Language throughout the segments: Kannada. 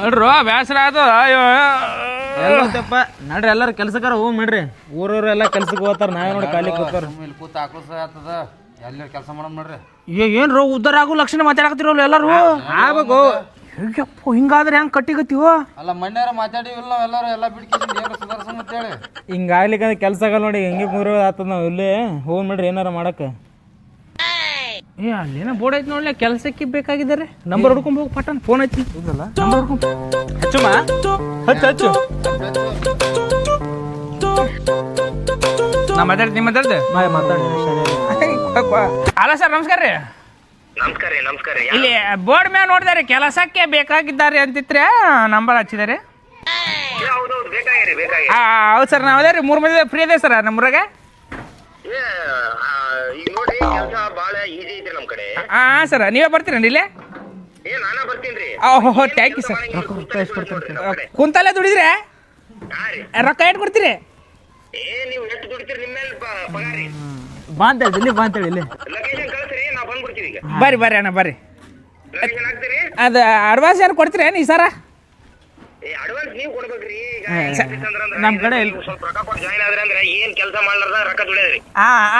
ನೋಡ್ರು ಬೇಸರ ಆಯ್ತು. ಎಲ್ಲಪ್ಪ ನಡ್ರಿ ಎಲ್ಲಾರು ಕೆಲ್ಸಕ್ಕಾರ ಹೋಗ್ ನಡ್ರಿ. ಊರವ್ರೆಲ್ಲ ಕೆಲ್ಸಕ್ಕೆ ಹೋಗ್ತಾರ, ನಾವೇ ನೋಡಿ ಖಾಲಿ ಕೂತಾರ. ಇಲ್ಲಿ ಕೂತ ಆಕ್ಳಸ ಆತದ, ಎಲ್ಲ ಕೆಲಸ ಮಾಡಮ್ ನೋಡ್ರಿ. ಏನ್ರು ಉದ್ದಾರ ಆಗೋ ಲಕ್ಷಣ ಮಾತಾಡಕತ್ತಿರಲ್ಲ ಎಲ್ಲಾರು. ಆಗ್ಬೇಕು ಹೇಗಪ್ಪ, ಹಿಂಗಾದ್ರೆ ಹೆಂಗ್ ಕಟ್ಟಿಗತ್ತೀವೋ. ಅಲ್ಲ ಮಣ್ಯಾರ ಮಾತಾಡಿವಿಲ್ಲ ಎಲ್ಲರೂ, ಎಲ್ಲ ಬಿಡ್ಕಿದ್ದೀನಿ ಏನು ಸುಧಾರ್ಸಮ್ ಅಂತೇಳಿ. ಹಿಂಗಾಗ್ಲಿಕ್ಕೆ ಕೆಲಸ ಆಗಲ್ಲ ನೋಡಿ, ಹೆಂಗೆ ಕುಂದ್ರ ಆತದ. ನಾವು ಇಲ್ಲೇ ಹೋಗ್ ನಡ್ರಿ ಏನಾರ ಮಾಡಕ್ಕೆ. ಅಲ್ಲೇನೋ ಬೋರ್ಡ್ ಐತಿ ನೋಡ್ಲಿ, ಕೆಲಸಕ್ಕೆ ಬೇಕಾಗಿದ್ದಾರೆ. ನಂಬರ್ ಹುಡ್ಕೊಂಡ್ ಹೋಗಿ ಪಟ್ಟನ್ ಫೋನ್ ಐತಿ. ನಂಬರ್ ಹುಡ್ಕೊಂಡ್ ಹಚ್ಚು ಹಚ್ಚು. ನಾ ಮಾತಾಡ್ತೀನಿ ಮಾತಾಡ್ದೆ ಅಲ್ಲ ಸರ್ ನಮಸ್ಕಾರ ರೀ. ನಮಸ್ಕಾರ ರೀ. ಇಲ್ಲಿ ಬೋರ್ಡ್ ಮ್ಯಾಗ ನೋಡಿದಾರೆ ಕೆಲಸಕ್ಕೆ ಬೇಕಾಗಿದ್ದಾರೆ ಅಂತಿತ್ರೆ ನಂಬರ್ ಹಚ್ಚಿದಾರೆ. ಹೌದೌದು ಬೇಕಾಗಿರಿ. ಹೌದು ಸರ್, ನಾವು ಅದೇ ರೀ 3 ಮಂದಿ ಫ್ರೀ ಇದೆ ಸರ್ ನಮ್ಮೂರಾಗ. ಈಗ ನೋಡಿ ಕೆಲಸ ಭಾಳ ಈಸಿ ಐತ್ರಿ ನಮ್ಮ ಕಡೆ. ಹಾಂ ಸರ್, ನೀವೇ ಬರ್ತೀರೇನ್ರಿ ಇಲ್ಲೇ? ನಾನಾ ಬರ್ತೀನಿ. ಓಹೋ ಥ್ಯಾಂಕ್ ಯು ಸರ್. ಕುಂತಲ್ಲೇ ದುಡಿದ್ರೆ ರೊಕ್ಕ ಎಷ್ಟು ಕೊಡ್ತೀರಿ? ನೀವು ಎಷ್ಟು ದುಡಿತೀರಿ ನಿಮ್ಮ ಮೇಲೆ ಪಗಾರಿ. ಬಾಂತೇಳಿ ಇಲ್ಲಿ ಲೊಕೇಶನ್ ಕಳಿಸ್ರಿ, ನಾ ಬಂದ್ಬಿಡ್ತೀವಿ ಈಗ. ಬರ್ರಿ ಅಣ್ಣ ಬರ್ರಿ. ಲೊಕೇಶನ್ ಹಾಕ್ತೀರಿ? ಅದು ಅಡ್ವಾನ್ಸ್ ಏನು ಕೊಡ್ತೀರೇನು ಈ ಸರ? ಅಡ್ವಾನ್ಸ್ ನೀವು ಕೊಡ್ಬೇಕ್ರಿ. ನಮ್ಮ ಕಡೆ ಸ್ವಲ್ಪ ರೊಕ್ಕ ಕೊಟ್ಟು ಜಾಯ್ನ್ ಆದ್ರೆ ಅಂದ್ರೆ ಏನ್ ಕೆಲಸ ಮಾಡ್ಲಾರ್ದ ರೊಕ್ಕ ದುಡಿಯೋದ್ರಿ.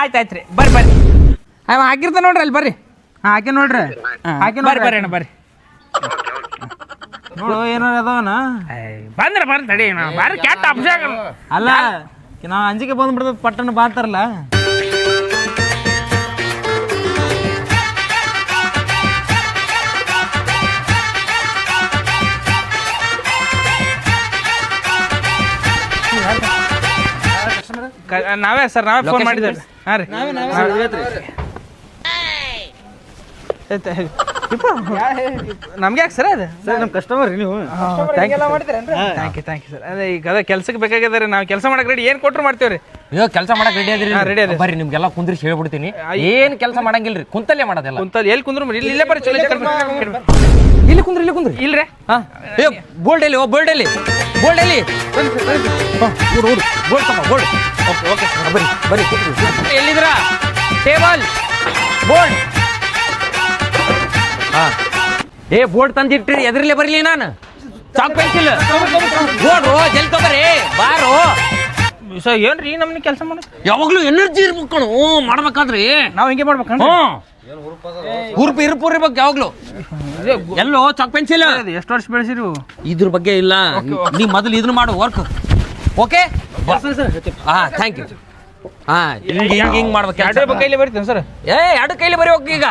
ಆಯ್ತು ರೀ, ಬರ್ರಿ ಅವ ಹಾಕಿರ್ತಾನೆ ನೋಡ್ರಿ ಅಲ್ಲಿ ಬರ್ರಿ. ಹಾಕಿ ನೋಡ್ರಿ, ಬರ್ರಿ ಅಣ್ಣ ಬರ್ರಿ. ನೋಡು ಏನಾರ ಅದಾವನ ಬಂದ್ರೆ ತಡಿ ಬಾರಿ ಕೆಟ್ಟ ಅಭಿಷೇಕ ಅಲ್ಲ, ನಾವು ಅಂಜಿಕೆ ಬಂದ್ಬಿಡ್ತದ ಪಟ್ಟಣ ಬಾತಾರಲ್ಲ. ನಾವೇ ಫೋನ್ ಮಾಡಿದ್ದೇವೆ. ಹಾಂ ರೀ, ನಮ್ಗೆ ಯಾಕೆ ಸರ್ ಅದು ನಮ್ಮ ಕಸ್ಟಮರ್ ನೀವು. Thank you sir. ಅದೇ ಈಗ ಅದೇ ಕೆಲ್ಸಕ್ಕೆ ಬೇಕಾಗಿದ್ದಾರೆ, ನಾವು ಕೆಲಸ ಮಾಡಕ್ಕೆ ರೆಡಿ. ಏನು ಕೊಟ್ಟರು ಮಾಡ್ತೀವಿ ರೀ. ಕೆಲಸ ಮಾಡಕ್ ರೆಡಿ ಅದ್ರಿ? ರೆಡಿ ಅದೇ ಬರ್ರಿ, ನಿಮ್ಗೆಲ್ಲ ಕುಂದ್ರಿಸಿ ಹೇಳ್ಬಿಡ್ತೀನಿ. ಏನ್ ಕೆಲಸ ಮಾಡಂಗಿಲ್ರಿ, ಕುಂತಲ್ಲೇ ಮಾಡೋದೆಲ್ಲ. ಕುಂತಲ್ಲಿ ಎಲ್ಲಿ ಕುಂದ್ರು ಇಲ್ಲೇ ಬರ್ರಿ. ಚಲೋ ಇಲ್ಲಿ ಕುಂದ್ರಿ ಇಲ್ರಿ. ಬೋಲ್ಡ್ ಎಲ್ಲಿ? ಬೋಲ್ಡ್ ಎಲ್ಲಿ? ಬೋಲ್ಡ್ ಓಕೆ ಬರ್ರಿ. ಎಲ್ಲಿದ್ರ? Table board. ಬೋರ್ಡ್ ತಂದಿಟ್ರಿ, ಎದ್ರಲ್ಲೇ ಬರ್ಲಿ ನಾನು. ಚಾಕ್ ಪೆನ್ಸಿಲ್ ಬೋರ್ಡ್ ಜಲ್ದಿ ತಗೋರಿ ಬಾರೋ. ಸರ್ ಏನ್ರಿ ನಮ್ಗೆ ಕೆಲಸ ಮಾಡೋದು? ಯಾವಾಗ್ಲೂ ಎನರ್ಜಿ ಇರ್ಬೇಕು ಕಣು ಮಾಡ್ಬೇಕಾದ್ರಿ. ನಾವು ಹಿಂಗೆ ಮಾಡ್ಬೇಕಂತ ಹುರುಪು ಇರ್ಬೇಕು ಯಾವಾಗ್ಲೂ. ಎಲ್ಲೋ ಚಾಕ್ ಪೆನ್ಸಿಲ್ ಎಷ್ಟು ವರ್ಷ ಬೆಳೆಸಿರು? ಇದ್ರ ಬಗ್ಗೆ ಇಲ್ಲ, ನೀ ಮೊದಲು ಇದನ್ನ ಮಾಡು ವರ್ಕ್. Okay thank you. ಹಿಂಗ್ ಮಾಡ್ಬೇಕು. ಎರಡು ಕೈಲಿ ಬರೀತೀನಿ ಸರ್. ಎರಡು ಕೈಲಿ ಬರೀಬೇಕು. ಈಗ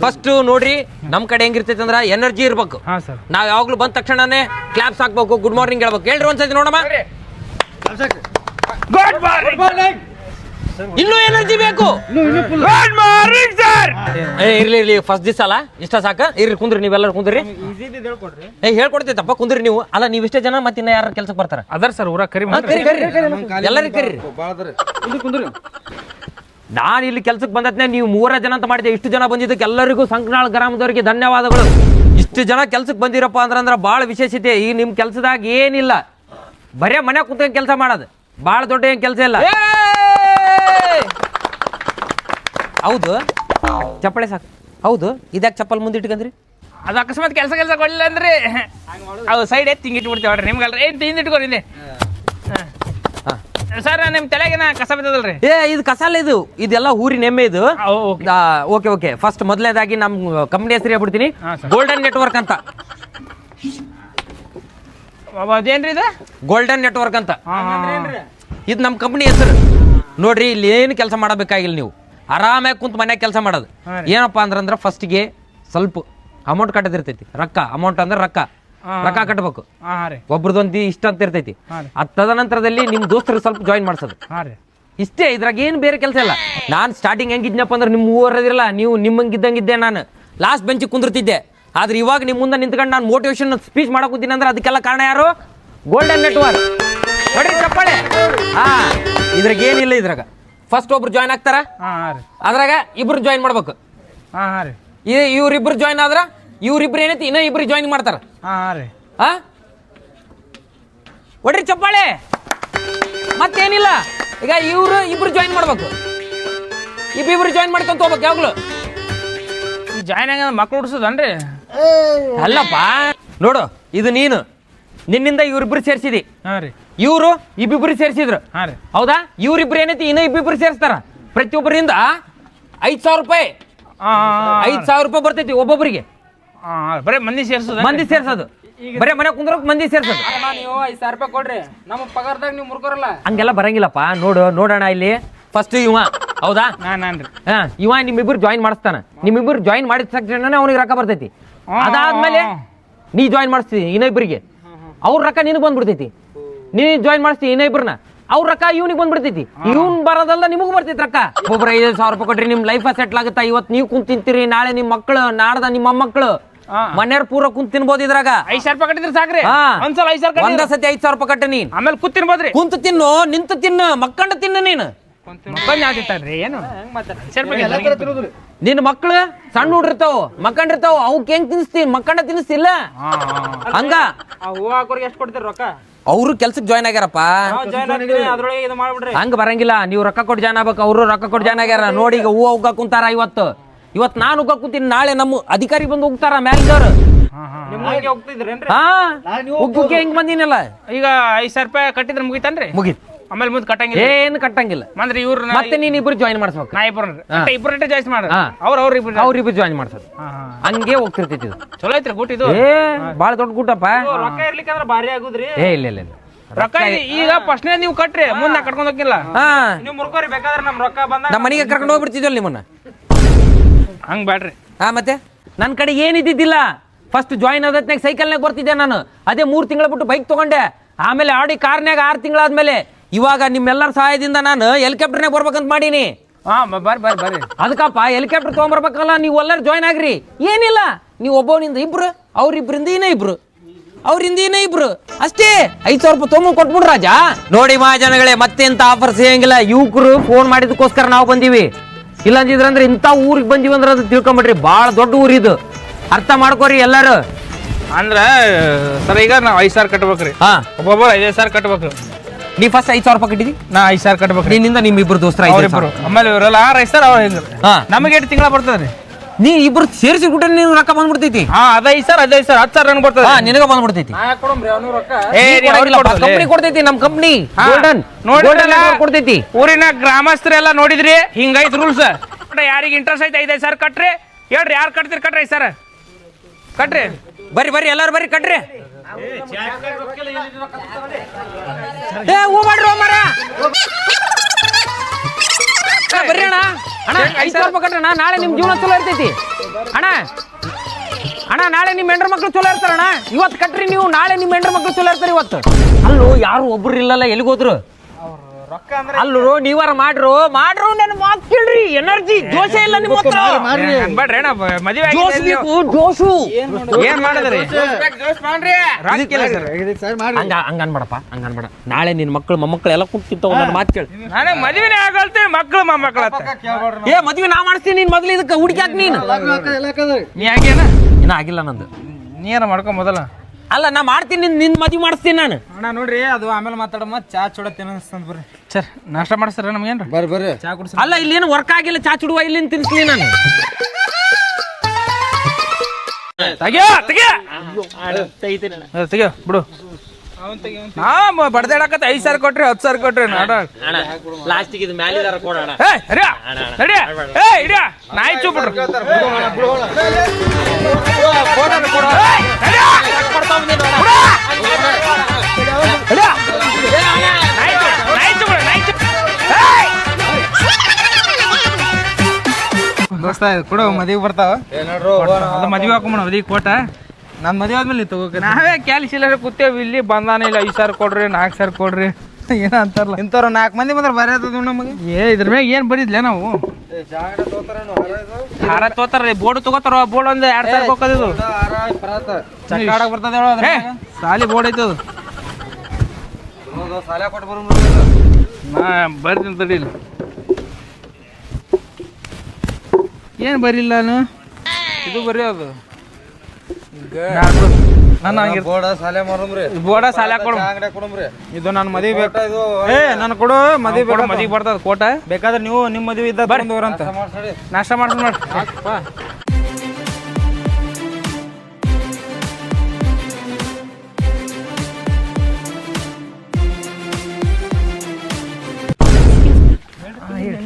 ಫಸ್ಟ್ ನೋಡ್ರಿ, ನಮ್ ಕಡೆ ಹೆಂಗಿರ್ತೈತಿ ಅಂದ್ರ ಎನರ್ಜಿ ಇರ್ಬೇಕು. ನಾವ್ ಯಾವಾಗ್ಲೂ ಬಂದ ತಕ್ಷಣನೇ ಕ್ಲಾಪ್ಸ್ ಹಾಕ್ಬೇಕು, ಗುಡ್ ಮಾರ್ನಿಂಗ್ ಹೇಳ್ಬೇಕು. ಹೇಳ್ರಿ ಒಂದ್ಸತಿ ನೋಡಮ್ಮ. Good morning. ಇನ್ನೂ ಎನರ್ಜಿ ಬೇಕು. Good morning sir. ಇರ್ಲಿ ಫಸ್ಟ್ ದಿವಸ ಅಲ್ಲ, ಇಷ್ಟ ಸಾಕ. ಇರ್ರಿ ಕುಂದ್ರಿ, ನೀವೆಲ್ಲರೂ ಕುಂದ್ರಿ. ಹೇಳ್ಕೊಡ್ತೈತಪ್ಪ, ಕುಂದ್ರಿ ನೀವು. ಅಲ್ಲ ನೀವು ಇಷ್ಟೇ ಜನ, ಮತ್ತೆ ಇನ್ನ ಯಾರು ಕೆಲ್ಸಕ್ಕೆ ಬರ್ತಾರ? ಅದರ ಸರ್ ಊರಾಗ ಕರಿ ಎಲ್ಲರಿಗೂ ಕರೀರಿ. ನಾನು ಇಲ್ಲಿ ಕೆಲ್ಸಕ್ಕೆ ಬಂದತ್ನೇ, ನೀವು 3 ಜನ ಅಂತ ಮಾಡಿದೆ. ಇಷ್ಟು ಜನ ಬಂದಿದ್ದಕ್ಕೆ ಎಲ್ಲರಿಗೂ ಸಂಕನಾಳ್ ಗ್ರಾಮದವರಿಗೆ ಧನ್ಯವಾದಗಳು. ಇಷ್ಟು ಜನ ಕೆಲ್ಸಕ್ಕೆ ಬಂದಿರಪ್ಪ ಅಂದ್ರ ಭಾಳ ವಿಶೇಷತೆ. ಈಗ ನಿಮ್ಮ ಕೆಲ್ಸದಾಗ ಏನಿಲ್ಲ, ಬರೇ ಮನೆ ಕುಂತ ಕೆಲಸ ಮಾಡೋದು, ಭಾಳ ದೊಡ್ಡ ಏನ್ ಕೆಲಸ ಇಲ್ಲ. ಹೌದು, ಚಪ್ಪಳೆ ಸಾಕು. ಹೌದು, ಇದ್ಯಾಕೆ ಚಪ್ಪಲ್ ಮುಂದೆ ಇಟ್ಕಂದ್ರಿ? ಅದು ಅಕಸ್ಮಾತ್ ಕೆಲಸ ಕೊಡಲಿಲ್ಲ ಅಂದ್ರೆ ಅವು ಸೈಡ್ ಎತ್ತಿ ಹಿಂಗೆ ಇಟ್ಬಿಡ್ತೀವಿ ನೋಡ್ರಿ. ನಿಮ್ಗಲ್ರಿ ಏನು ಹಿಂದೆ ಇಟ್ಕೊರಿ ಹಿಂದೆ. ಸರ್ ನಿಮ್ಮ ತಲೆಗೇನ ಕಸ ಬಿದ್ದದಲ್ರಿ? ಇದು ಕಸ ಅಲ್ಲ, ಇದೆಲ್ಲ ಊರಿನ ಎಮ್ಮೆ ಇದು. ಓಕೆ ಫಸ್ಟ್ ಮೊದಲನೇದಾಗಿ ನಮ್ಮ ಕಂಪ್ನಿ ಹೆಸರು ಹೇಳ್ಬಿಡ್ತೀನಿ, ಗೋಲ್ಡನ್ ನೆಟ್ವರ್ಕ್ ಅಂತ. ಅದೇನ್ರಿ ಇದು? ಗೋಲ್ಡನ್ ನೆಟ್ವರ್ಕ್ ಅಂತ. ಇದು ನಮ್ಮ ಕಂಪ್ನಿ ಹೆಸರು. ನೋಡ್ರಿ, ಇಲ್ಲಿ ಏನು ಕೆಲಸ ಮಾಡಬೇಕಾಗಿಲ್ಲ, ನೀವು ಆರಾಮಾಗಿ ಕುಂತ ಮನ್ಯಾಗ ಕೆಲಸ ಮಾಡೋದು. ಏನಪ್ಪಾ ಅಂದ್ರೆ ಫಸ್ಟ್ಗೆ ಸ್ವಲ್ಪ ಅಮೌಂಟ್ ಕಟ್ಟದಿರ್ತೈತಿ. ರೊಕ್ಕ ಅಮೌಂಟ್ ಅಂದ್ರೆ ರೊಕ್ಕ ಕಟ್ಟಬೇಕು. ಒಬ್ರದೊಂದು ಇಷ್ಟ ಅಂತ ಇರ್ತೈತಿ. ಅದ್ ತದನಂತರದಲ್ಲಿ ನಿಮ್ ದೋಸ್ತರಿಗೆ ಸ್ವಲ್ಪ ಜಾಯಿನ್ ಮಾಡ್ಸೋದು ಇಷ್ಟೇ. ಇದ್ರಾಗ ಏನು ಬೇರೆ ಕೆಲಸ ಇಲ್ಲ. ನಾನು ಸ್ಟಾರ್ಟಿಂಗ್ ಹೆಂಗಿದ್ನಪ್ಪ ಅಂದ್ರೆ ನಿಮ್ಮ ಊರದಿರಲ್ಲ, ನೀವು ನಿಮ್ಮಂಗಿದ್ದಂಗಿದ್ದೆ. ನಾನು ಲಾಸ್ಟ್ ಬೆಂಚಿಗೆ ಕುಂದಿರ್ತಿದ್ದೆ. ಆದ್ರೆ ಇವಾಗ ನಿಮ್ಮ ಮುಂದೆ ನಿಂತ್ಕೊಂಡು ನಾನು ಮೋಟಿವೇಶನ್ ಸ್ಪೀಚ್ ಮಾಡಕ್ ಕೂತೀನಿ ಅಂದ್ರೆ ಅದಕ್ಕೆಲ್ಲ ಕಾರಣ ಯಾರು? Golden network. ನೋಡ್ರಿ ಚಪ್ಪಾಳೆ. ಇದ್ರಾಗ ಏನಿಲ್ಲ. ಇದ್ರಾಗ ಫಸ್ಟ್ ಒಬ್ರು ಜಾಯ್ನ್ ಆಗ್ತಾರ, ಅದ್ರಾಗ ಇಬ್ರು ಜಾಯಿನ್ ಮಾಡ್ಬೇಕು. ಇವ್ರಿಬ್ರು ಜಾಯ್ನ್ ಆದ್ರ ಇವ್ರಿಬ್ರು ಏನೈತಿ ಇನ್ನ ಇಬ್ರು ಜಾಯಿನ್ ಮಾಡ್ತಾರ. ಒಡ್ರಿ ಚಪ್ಪಾಳೆ. ಮತ್ತೇನಿಲ್ಲ. ಈಗ ಇಬ್ರು ಜಾಯಿನ್ ಮಾಡ್ಬೇಕು, ಇಬ್ಬಿಬ್ರು ಜಾಯಿನ್ ಮಾಡ್ಕೊಂತ ಹೋಗ್ಬೇಕು. ಯಾವಾಗ್ಲು ಜಾಯ್ನ್ ಆಗ ಮಕ್ಳು ಹುಡ್ಸೋದನ್ರಿ? ಅಲ್ಲಪ್ಪ, ನೋಡು ಇದು ನೀನು ನಿನ್ನಿಂದ ಇವ್ರಿಬ್ರು ಸೇರಿಸಿದಿ. ಹಾಂ ರೀ ಇವರು ಇಬ್ಬಿಬ್ರು ಸೇರಿಸಿದ್ರು. ಹಾಂ ರೀ ಹೌದಾ? ಇವ್ರಿಬ್ರು ಏನೈತಿ ಇನ್ನೂ ಇಬ್ಬಿಬ್ರು ಸೇರಿಸ್ತಾರ. ಪ್ರತಿಯೊಬ್ಬರಿಂದ 5,000 ರೂಪಾಯಿ, 5,000 ರೂಪಾಯಿ ಬರ್ತೈತಿ ಒಬ್ಬೊಬ್ಬರಿಗೆ. ಬರೀ ಮಂದಿ ಸೇರ್ಸೋದು ಮಂದಿ ಸೇರ್ಸೋದು, ಬರೇ ಮನೆ ಕುಂದ್ರಕ್ ಮಂದಿ ಸೇರ್ಸೋದು. ನೀವು 5,000 ರೂಪಾಯಿ ಕೊಡ್ರಿ, ನಮ್ಮ ಪಗಾರದಾಗ ನೀವು ಮುರ್ಕೋರಲ್ಲ. ಹಂಗೆಲ್ಲ ಬರಂಗಿಲ್ಲಪ್ಪ. ನೋಡೋಣ ಇಲ್ಲಿ ಫಸ್ಟ್ ಇವ, ಹೌದಾ? ನಾನು ರೀ ಇವ ನಿಮ್ಮಿಬ್ರು ಜಾಯಿನ್ ಮಾಡಿಸ್ತಾನ. ನಿಮ್ಮಿಬ್ರು ಜಾಯಿನ್ ಮಾಡಿದ ತಕ್ಷಣ ಅವ್ನಿಗೆ ರೊಕ್ಕ ಬರ್ತೈತಿ. ಅದಾದ್ಮೇಲೆ ನೀ ಜಾಯಿನ್ ಮಾಡಿಸ್ತೀವಿ ಇನ್ನೊಬ್ರಿಗೆ, ಅವ್ರ ರೊಕ್ಕ ನಿನಗೆ ಬಂದ್ಬಿಡ್ತೈತಿ. ನೀ ಜಾಯಿನ್ ಮಾಡಿಸ್ತೀವಿ ಇನ್ನೊಬ್ರನ್ನ, ಅವ್ರ ರೊಕ್ಕ ಇವ್ನಿಗೆ ಬಂದ್ಬಿಡ್ತೈತಿ. ಇವ್ನ್ ಬರೋದಲ್ಲ ನಿಮಗೂ ಬರ್ತೈತಿ ರೊಕ್ಕ. ಒಬ್ಬೊಬ್ರು 5,000 ರೂಪಾಯಿ ಕೊಟ್ರಿ ನಿಮ್ ಲೈಫ್ ಸೆಟ್ಲ್ ಆಗುತ್ತಾ? ಇವತ್ತು ನೀವು ಕುಂತ್ ತಿಂತೀರಿ, ನಾಳೆ ನಿಮ್ಮ ಮಕ್ಕಳು, ನಾಡ್ದ ನಿಮ್ಮ ಮೊಮ್ಮಕ್ಕಳು, ಮನೆಯವ್ರ ಪೂರ ಕುಂತ್ ತಿನ್ಬೋದು ಇದ್ರಾಗ. 5,000 ರೂಪಾಯಿ ಕಟ್ಟಿದ್ರೆ ಸಾಕ್ರಿ. ಒಂದ್ಸಲ 5,000 ಒಂದ ಸತಿ 5,000 ರೂಪಾಯಿ ಕಟ್ಟ ನೀನ್. ಆಮೇಲೆ ಕೂತ್ ತಿನ್ಬೋದ್ರಿ. ಕುಂತು ತಿನ್ನು, ನಿಂತು ತಿನ್ನು, ಮಕ್ಕಂಡ ತಿನ್ನು. ನೀನು ಏನು ನಿನ್ನ ಮಕ್ಳು ಸಣ್ಣ ಹುಡ್ರಿರ್ತಾವ, ಮಕ್ಕಂಡಿರ್ತಾವ, ಅವಕ್ ಹೆಂಗ್ ತಿನ್ಸ್ತೀನಿ? ಮಕ್ಕಂಡ ತಿನ್ನಿಸ್ತಿಲ್ಲ ಹಂಗ. ಹೂವ ಹಾಕೋರಿಗೆ ಎಷ್ಟು ಕೊಡ್ತೀರಿ ರೊಕ್ಕ? ಅವ್ರು ಕೆಲ್ಸಕ್ಕೆ ಜಾಯ್ನ್ ಆಗ್ಯಾರಪ್ಪ. ಅದ್ರೊಳಗೆ ಇದು ಮಾಡ್ಬಿಡ್ರಿ. ಹಂಗ ಬರಂಗಿಲ್ಲ. ನೀವು ರೊಕ್ಕ ಕೊಟ್ಟು ಜಾಯ್ನ್ ಆಗ್ಬೇಕು, ಅವರು ರೊಕ್ಕ ಕೊಟ್ಟು ಜಾಯ್ನ್ ಆಗ್ಯಾರ. ನೋಡಿ ಈಗ ಹೂವ ಉಗ್ಗ ಕುಂತಾರ. ಇವತ್ತು ನಾನು ಉಗ್ಗ ಕುಂತೀನಿ, ನಾಳೆ ನಮ್ಮ ಅಧಿಕಾರಿ ಬಂದು ಹೋಗ್ತಾರ ಮ್ಯಾಲಿದವ್ರು. ಹೋಗ್ತಿದ್ರೇನ್ರಿ? ಹಾ ಉಗ್ಗುಕ್ಕೆ ಹೆಂಗ್ ಬಂದಿನಲ್ಲ. ಈಗ 5,000 ರೂಪಾಯಿ ಕಟ್ಟಿದ್ರೆ ಮುಗಿತನ್ರಿ? ಮುಗಿತ್. ಆಮೇಲೆ ಮುಂದೆ ಕಟ್ಟಂಗಿಲ್ಲ, ಏನು ಕಟ್ಟಂಗಿಲ್ಲ. ಅಂದ್ರೆ ಇವ್ರು ಮತ್ತೆ ನೀನ್ ಇಬ್ರು ಜಾಯ್ನ್ ಮಾಡ್ಸ್ಬೇಕು. ನಾ ಇಬ್ಬರೇ ಜಾಯ್ಸ್ ಮಾಡ್ರಿ. ಹಾ. ಅವ್ರಿಬ್ರು ಜಾಯ್ನ್ ಮಾಡ್ಸೋದು. ಹಂಗೆ ಹೋಗ್ತಿರ್ತೈತಿ ಇದು. ಚಲೋ ಐತ್ರಿ ಗುಟ್ ಇದು. ಬಾಳ ದೊಡ್ಡ ಗುಟ್ಟಪ್ಪ. ರೊಕ್ಕ ಇರ್ಲಿಕ್ಕಂದ್ರ ಭಾರಿ ಆಗುದ್ರಿ. ಇಲ್ಲ ರೊಕ್ಕ ಈಗ ಫಸ್ಟ್ನೇ ನೀವು ಕಟ್ರಿ, ಮುಂದೆ ಕಟ್ಕೊಂಡ್ ಹೋಗಿಲ್ಲ. ಹಾ ನೀವು ಮುರ್ಕೋರಿ, ಬೇಕಾದ್ರೆ ನಮ್ ರೊಕ್ಕ ಬಂದ ನಮ್ಮ ಮನೆಗೆ ಕರ್ಕೊಂಡು ಹೋಗ್ಬಿಡ್ತಿದ್ವಲ್ಲ ನಿಮ್ಮನ್ನ. ಹಂಗ್ ಬ್ಯಾಡ್ರಿ. ಮತ್ತೆ ನನ್ನ ಕಡೆ ಏನಿದ್ದಿದ್ದಿಲ್ಲ. ಫಸ್ಟ್ ಜಾಯ್ನ್ ಆದತ್ನಾಗ ಸೈಕಲ್ನಾಗ ಬರ್ತಿದ್ದೆ ನಾನು. ಅದೇ 3 ತಿಂಗಳ ಬಿಟ್ಟು ಬೈಕ್ ತಗೊಂಡೆ. ಆಮೇಲೆ ಆಡಿ ಕಾರ್ನಾಗ 6 ತಿಂಗಳಾದ್ಮೇಲೆ ಇವಾಗ ನಿಮ್ಮೆಲ್ಲರ ಸಹಾಯದಿಂದ ನಾನು ಹೆಲಿಕಾಪ್ಟರ್ನಾಗ ಬರ್ಬೇಕಂತ ಮಾಡೀನಿ. ಬರ್ರಿ ಅದಕ್ಕಪ್ಪ ಹೆಲಿಕಾಪ್ಟರ್ ತೊಗೊಂಬರ್ಬೇಕಲ್ಲ. ನೀವು ಎಲ್ಲರೂ ಜಾಯ್ನ್ ಆಗ್ರಿ. ಏನಿಲ್ಲ, ನೀವು ಒಬ್ಬನಿಂದ ಇಬ್ರು, ಅವ್ರಿಬ್ರಿಂದ ಇನ್ನೂ ಇಬ್ರು ಅಷ್ಟೇ. 5,000 ರೂಪಾಯಿ ತೊಗೊಂಡು ಕೊಟ್ಬಿಡ್ರಿ ರಾಜ. ನೋಡಿ ಮಹಾಜನಗಳೇ, ಮತ್ತೆ ಇಂಥ ಆಫರ್ ಸಿಗಂಗಿಲ್ಲ. ಯುವಕರು ಫೋನ್ ಮಾಡಿದಕ್ಕೋಸ್ಕರ ನಾವು ಬಂದೀವಿ. ಇಲ್ಲ ಅಂದಿದ್ರಂದ್ರೆ ಇಂಥ ಊರಿಗೆ ಬಂದೀವಿ ಅಂದ್ರೆ ಅದು ತಿಳ್ಕೊಂಬಿಡ್ರಿ. ಭಾಳ ದೊಡ್ಡ ಊರಿದು, ಅರ್ಥ ಮಾಡ್ಕೋರಿ ಎಲ್ಲರೂ. ಅಂದ್ರ ಸರ್ ಈಗ ನಾವು 5,000 ಕಟ್ಬೇಕ್ರಿ. ಒಬ್ಬೊಬ್ಬರು 5,000 ಕಟ್ಬೇಕು. ನೀ ಫಸ್ಟ್ 5,000 ರೂಪಾಯಿ ಕಟ್ಟಿದಿ, ನಾ 5,000 ಕಟ್ಬೇಕು. ನಿನ್ನಿಂದ ನಿಮ್ ಇಬ್ರು ದೋಸ್ತರ ಆಮೇಲೆ ಇವರೆಲ್ಲ 6,000 ಅವ್ರ ನಮಗೆ 8 ತಿಂಗಳ ಬರ್ತದ್ರಿ. ನೀ ಇಬ್ರು ಸೇರಿಸಿ ಬಿಟ್ರೆ ನೀನು ರೊಕ್ಕ ಬಂದ್ಬಿಡ್ತೈತಿ. ಅದ 5,000 10,000 ನನ್ಗೆ ಬರ್ತದೆ. ನಿನಗ ಬಂದ್ಬಿಡ್ತೈತಿ. ಕಂಪ್ನಿ ಕೊಡ್ತೈತಿ, ನಮ್ ಕಂಪ್ನಿ ಕೊಡ್ತೈತಿ. ಊರಿನ ಗ್ರಾಮಸ್ಥರೆಲ್ಲ ನೋಡಿದ್ರಿ, ಹಿಂಗೈತ್ ರೂಲ್ಸ್. ಯಾರಿಗೆ ಇಂಟ್ರೆಸ್ಟ್ ಐತೆ 5,000 ಕಟ್ರಿ. ಹೇಳ್ರಿ, ಯಾರು ಕಟ್ತೀರಿ? ಕಟ್ರಿ 5,000 ಕಟ್ರಿ. ಬರ್ರಿ ಎಲ್ಲಾರು ಬರ್ರಿ, ಕಟ್ರಿ. ಬರ್ರಿ ಅಣ್ಣ. 5,000 ರೂಪಾಯಿ ಕಟ್ರಣ. ನಾಳೆ ನಿಮ್ ಜೀವನ ಚಲೋ ಇರ್ತೈತಿ ಅಣ್ಣ. ನಾಳೆ ನಿಮ್ ಹೆಂಡ್ರ ಮಕ್ಳು ಚಲೋ ಇರ್ತಾರಣ್ಣ. ಇವತ್ತು ಕಟ್ರಿ ನೀವು, ನಾಳೆ ನಿಮ್ ಹೆಂಡ್ರ ಮಕ್ಳು ಚಲೋ ಇರ್ತಾರೆ. ಇವತ್ತು ಅಲ್ಲೂ ಯಾರು ಒಬ್ರು ಇಲ್ಲಲ್ಲ, ಎಲ್ಲಿಗೋದ್ರು? ಅಲ್ಲೂ ನೀವಾರ ಮಾಡ್ರು ನನ್ನ ಮಾತು ಕೇಳ್ರಿ. ಎನರ್ಜಿ ಜೋಶ ಇಲ್ಲ ನಿಮ್ಮ ಹತ್ರ. ಬೇಡ್ರಿ ಅಣ್ಣ, ಮದುವೆ ಜೋಶು ಏನ್ ಮಾಡಿದ್ರಿ? ಹಂಗನ್ಬೇಡಪ್ಪ, ಹಂಗನ್ಬೇಡ. ನಾಳೆ ನಿನ್ ಮಕ್ಳು ಮೊಮ್ಮಕ್ಳು ಎಲ್ಲ ಕುಂತಿರ್ತಾವ. ನನ್ನ ಮಾತು ಕೇಳಿ. ನಾನೇ ಮದುವೆನೇ ಆಗಲ್ತೇವೆ, ಮಕ್ಳು ಮೊಮ್ಮಕ್ಳು. ಮದ್ವೆ ನಾ ಮಾಡ್ತೀನಿ. ನೀನ್ ಮೊದ್ಲು ಇದಕ್ಕೆ ಹುಡುಕ್ಯಾಕ ನೀನು. ನೀ ಆಗೇನ? ಇನ್ನ ಆಗಿಲ್ಲ ನಂದು. ನೀರ ಮಾಡ್ಕೊ ಮೊದಲ. ಅಲ್ಲ, ನಾ ಮಾಡ್ತೀನಿ, ನಿನ್ ಮದ್ವೆ ಮಾಡಿಸ್ತೀನಿ ನಾನು. ಅಣ್ಣ ನೋಡ್ರಿ, ಅದು ಆಮೇಲೆ ಮಾತಾಡಮ್ಮ. ಚಾ ಚೂಡತ್ತೇನ ಅನ್ಸ್ತಂತ ಬರ್ರಿ. ಸರ್, ನಾಷ್ಟ ಮಾಡಿಸ್ತಾರ ನಮ್ಗೇನ್ರಿ? ಬರ್ರಿ ಚಾ ಕುಡಿಸಿ. ಅಲ್ಲ, ಇಲ್ಲೇನು ವರ್ಕ್ ಆಗಿಲ್ಲ. ಚಾ ಚುಡುವ ಇಲ್ಲಿ ತಿನ್ಸ್ಲಿ ನಾನು. ತೆಗಿಯೋ ಬಿಡು. ಬಡ್ದಾಡಕತ್ತ 5,000 ಕೊಟ್ರಿ, 10,000 ಕೊಟ್ರಿ. ಲಾಸ್ಟಿಗೆ ಇದು ಮ್ಯಾಲಿದಾರ ಕೊಡೋಣ. ನಾಯಿ ಚೂ ಬಿಡ್ರಿ. ದೋಸ್ತ ಕೊಡು, ಮದುವೆ ಬರ್ತಾವ. ಮದ್ವೆ ಹಾಕೊಂಬ ಮದ್ವೆ ಕೋಟ. ನನ್ ಮದುವೆ ಆದ್ಮೇಲೆ ನೀವು ತಗೋಕ. ನಾವೇ ಕ್ಯಾಲ್ಸ್ ಇಲ್ಲ ಕೂತೇವಿ ಇಲ್ಲಿ. ಬಂದಾನ ಇಲ್ಲ. 5,000 ಕೊಡ್ರಿ, 4,000 ಕೊಡ್ರಿ ಏನ ಅಂತಾರಲ್ಲ. ಇಂಥವ್ರು 4 ಮಂದಿ ಬಂದ್ರೆ ಬರೀ ಆತದ ನಮಗೆ. ಇದ್ರ ಮ್ಯಾಗ ಏನ್ ಬರಿದ್ಲೆ ನಾವು? ಹಾರ ತೋತಾರ, ಬೋರ್ಡ್ ತಗೋತಾರ. ಬೋರ್ಡ್ ಒಂದು 2,000 ಹೋಗೋದು. ಚಕ್ಕಾಡಕ್ ಬರ್ತದ ಸಾಲಿ ಬೋರ್ಡ್ ಐತದ. ಸಾಲ ಕೊಟ್ಟು ಬರೋ ನಾ ಬರ್ತೀನಿ ತಡಿಲ್ಲ. ಏನ್ ಬರಿಲ್ಲ ನಾನು. ಇದು ಬರೀ ಅದು ಬೋರ್ಡ ಸಾಲ ಕೊಡು. ಇದು ನನ್ನ ಮದುವೆ ಬೇಕು. ನನ್ ಕೊಡು, ಮದುವೆ ಬೇಕು. ಮದುವೆ ಬರ್ತದ ಕೋಟ. ಬೇಕಾದ್ರೆ ನೀವು ನಿಮ್ಮ ಮದುವೆ ಇದ್ದ ಬರಂತ ನಾಷ್ಟ ಮಾಡ್ತೀನಿ.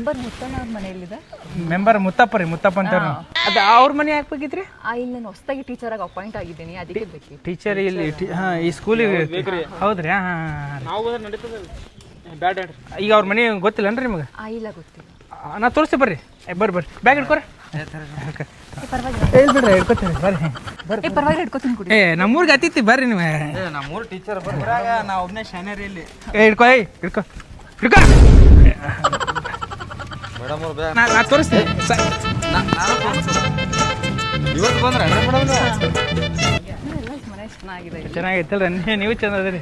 ಮೆಂಬರ್ ಮುತ್ತಣ್ಣ ಅವ್ರ ಮನೆಯಲ್ಲಿದೆ. ಮೆಂಬರ್ ಮುತ್ತಪ್ಪ ರೀ, ಮುತ್ತಪ್ಪ ಅಂತ ಅದು ಅವ್ರ ಮನೆ ಯಾಕೆ ಬೇಕಿತ್ರಿ? ಇಲ್ಲಿ ನಾನು ಹೊಸದಾಗಿ ಟೀಚರ್ ಆಗಿ ಅಪಾಯಿಂಟ್ ಆಗಿದ್ದೀನಿ, ಅದಕ್ಕೆ ಬೇಕಿತ್ತು. ಟೀಚರ್ ಇಲ್ಲಿ ಈ ಸ್ಕೂಲಿಗೆ ಹೌದ್ರಿ? ಈಗ ಅವ್ರ ಮನೆ ಗೊತ್ತಿಲ್ಲನ್ರಿ ನಿಮಗೆ? ಇಲ್ಲ ಗೊತ್ತಿಲ್ಲ. ನಾ ತೋರಿಸ್ತಿ ಬರ್ರಿ. ಬರ್ರಿ ಬ್ಯಾಗ್ ಹಿಡ್ಕೊರಿ. ಬಿಡ್ರಿ ಹಿಡ್ಕೊತೀನಿ ಬರ್ರಿ. ಪರವಾಗಿಲ್ಲ, ಹಿಡ್ಕೊತೀನಿ ಕುಡಿ. ನಮ್ಮೂರ್ಗೆ ಅತಿಥಿ ಬರ್ರಿ ನೀವು. ನಮ್ಮೂರು ಟೀಚರ್ ನಾ ಒಬ್ಬನೇ ಶಾನ್ಯರಿ ಇಲ್ಲಿ. ಹಿಡ್ಕೊ ಹಿಡ್ಕೊ ಹಿಡ್ಕೊ. ನಾ ತೋರಿಸ್ತೀನಿ. ಇವತ್ತು ಬಂದ್ರೆ ಮನೆ ಚೆನ್ನಾಗಿದೆ. ಚೆನ್ನಾಗೈತಲ್ರಿ? ನೀವು ಚಂದ ಅದ್ರಿ.